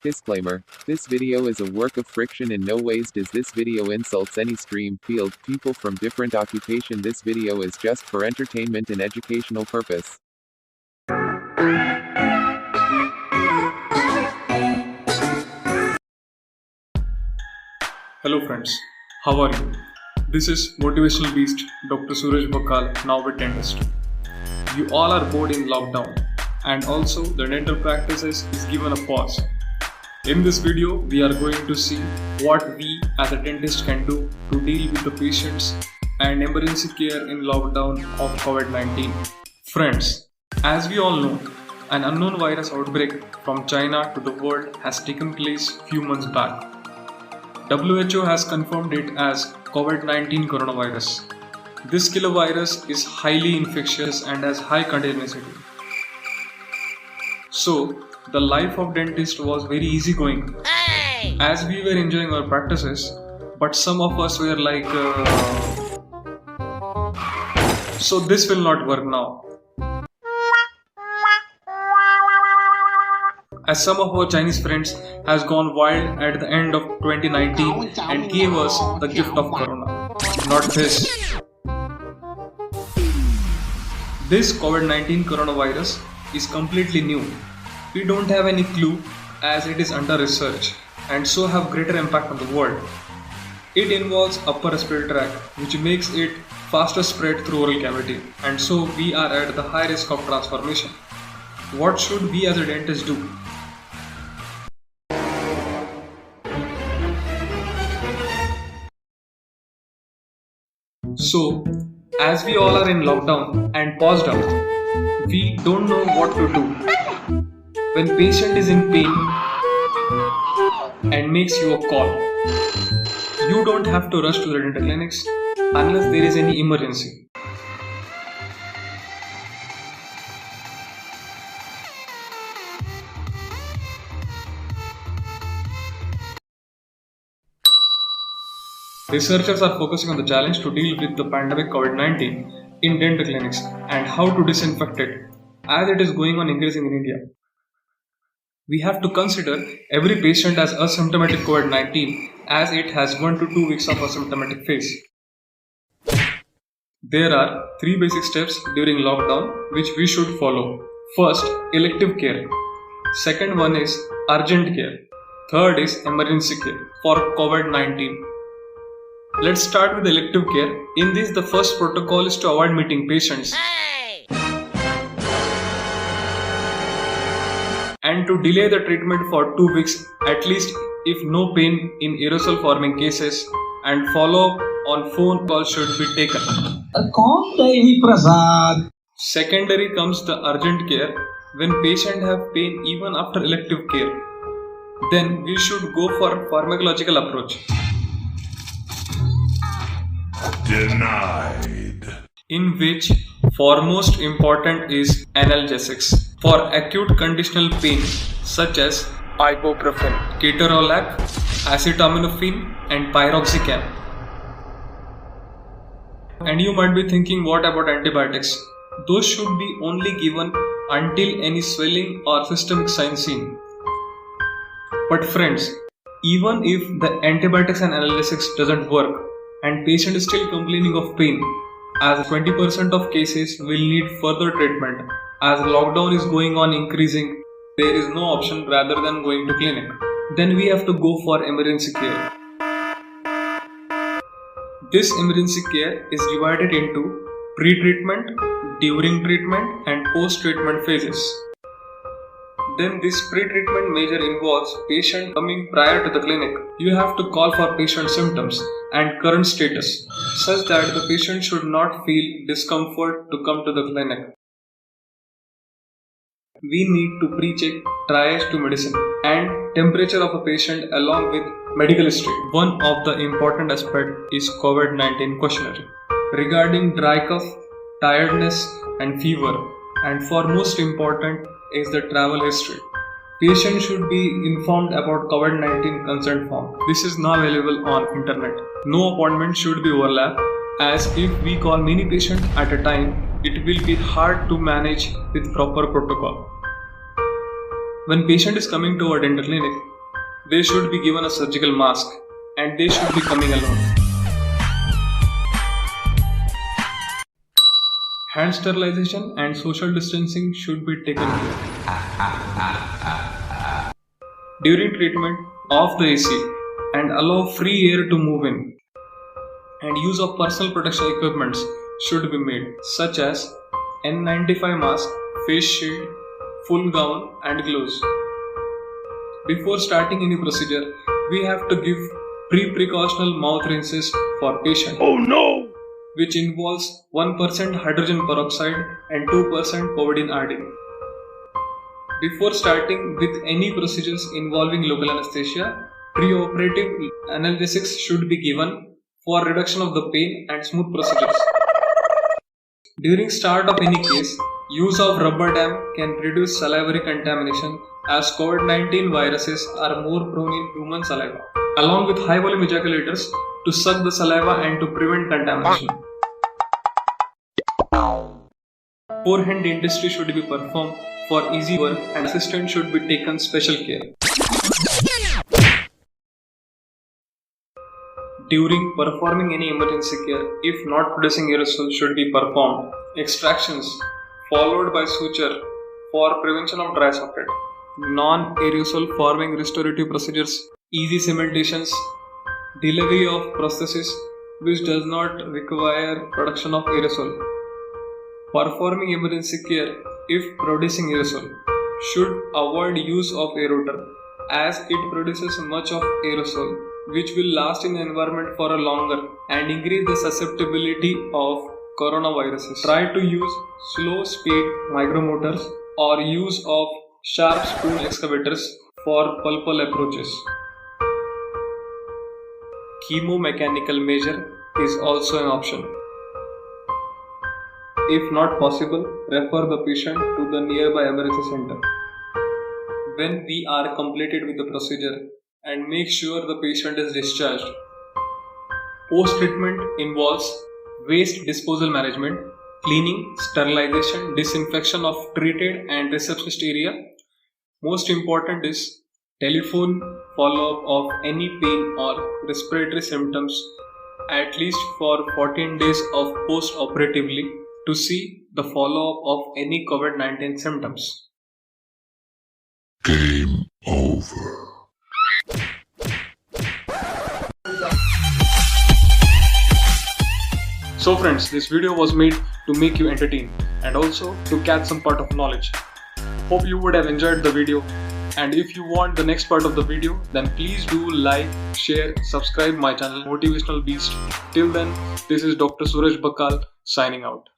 Disclaimer. This video is a work of friction. In no ways does this video insults any stream, field, people from different occupation. This video is just for entertainment and educational purpose. Hello friends, how are you? This is Motivational Beast Dr. Suraj Bakal, now a dentist. You all are bored in lockdown, and also the dental practices is given a pause. In this video, we are going to see what we as a dentist can do to deal with the patients and emergency care in lockdown of COVID-19. Friends, as we all know, an unknown virus outbreak from China to the world has taken place few months back. WHO has confirmed it as COVID-19 coronavirus. This killer virus is highly infectious and has high contagiousity. So, the life of dentist was very easygoing as we were enjoying our practices, but some of us were like, so this will not work now. As some of our Chinese friends has gone wild at the end of 2019 and gave us the gift of corona. Not this. This COVID-19 coronavirus is completely new. We don't have any clue as it is under research and so have greater impact on the world. It involves upper respiratory tract, which makes it faster spread through oral cavity, and so we are at the high risk of transformation. What should we as a dentist do? So, as we all are in lockdown and paused out, we don't know what to do. When patient is in pain and makes you a call, you don't have to rush to the dental clinics unless there is any emergency. Researchers are focusing on the challenge to deal with the pandemic COVID-19 in dental clinics and how to disinfect it, as it is going on increasing in India. We have to consider every patient as asymptomatic COVID-19 as it has 1 to 2 weeks of asymptomatic phase. There are 3 basic steps during lockdown which we should follow. First, elective care. Second one is urgent care. Third is emergency care for COVID-19. Let's start with elective care. In this, the first protocol is to avoid meeting patients and to delay the treatment for 2 weeks at least if no pain in aerosol forming cases, and follow-up on phone calls should be taken. Secondary comes the urgent care when patient have pain even after elective care. Then we should go for pharmacological approach. Denied. In which foremost important is analgesics for acute conditional pain such as ibuprofen, ketorolac, acetaminophen and piroxicam. And you might be thinking, what about antibiotics? Those should be only given until any swelling or systemic sign seen. But friends, even if the antibiotics and analgesics doesn't work and patient is still complaining of pain, as 20% of cases will need further treatment. As lockdown is going on increasing, there is no option rather than going to clinic. Then we have to go for emergency care. This emergency care is divided into pre-treatment, during treatment and post-treatment phases. Then this pre-treatment measure involves patient coming prior to the clinic. You have to call for patient symptoms and current status such that the patient should not feel discomfort to come to the clinic. We need to pre-check triage to medicine and temperature of a patient along with medical history. One of the important aspects is COVID-19 questionnaire regarding dry cough, tiredness and fever, and for most important is the travel history. Patient should be informed about COVID-19 consent form. This is now available on internet. No appointment should be overlapped, as if we call many patients at a time, it will be hard to manage with proper protocol. When patient is coming to our dental clinic, they should be given a surgical mask and they should be coming alone. Hand sterilization and social distancing should be taken care. During treatment, off the AC and allow free air to move in. And use of personal protection equipments should be made, such as N95 mask, face shield, full gown and gloves. Before starting any procedure, we have to give pre-precautional mouth rinses for patient. Oh no! Which involves 1% hydrogen peroxide and 2% povidone iodine. Before starting with any procedures involving local anesthesia, preoperative analgesics should be given for reduction of the pain and smooth procedures. During start of any case, use of rubber dam can reduce salivary contamination as COVID-19 viruses are more prone in human saliva, along with high volume ejaculators to suck the saliva and to prevent contamination. Forehand dentistry should be performed for easy work and assistant should be taken special care. During performing any emergency care, if not producing aerosol should be performed. Extractions followed by suture for prevention of dry socket. Non-aerosol forming restorative procedures, easy cementations, delivery of prosthesis which does not require production of aerosol. Performing emergency care if producing aerosol should avoid use of aerator as it produces much of aerosol which will last in the environment for a longer and increase the susceptibility of coronaviruses. Try to use slow speed micromotors or use of sharp spoon excavators for pulpal approaches. Chemomechanical measure is also an option. If not possible, refer the patient to the nearby emergency center. When we are completed with the procedure and make sure the patient is discharged. Post-treatment involves waste disposal management, cleaning, sterilization, disinfection of treated and receptionist area. Most important is telephone follow-up of any pain or respiratory symptoms at least for 14 days of post-operatively to see the follow-up of any COVID-19 symptoms. Game over. So friends, this video was made to make you entertain and also to catch some part of knowledge. Hope you would have enjoyed the video, and if you want the next part of the video, then please do like, share, subscribe my channel Motivational Beast. Till then, this is Dr. Suraj Bakkal signing out.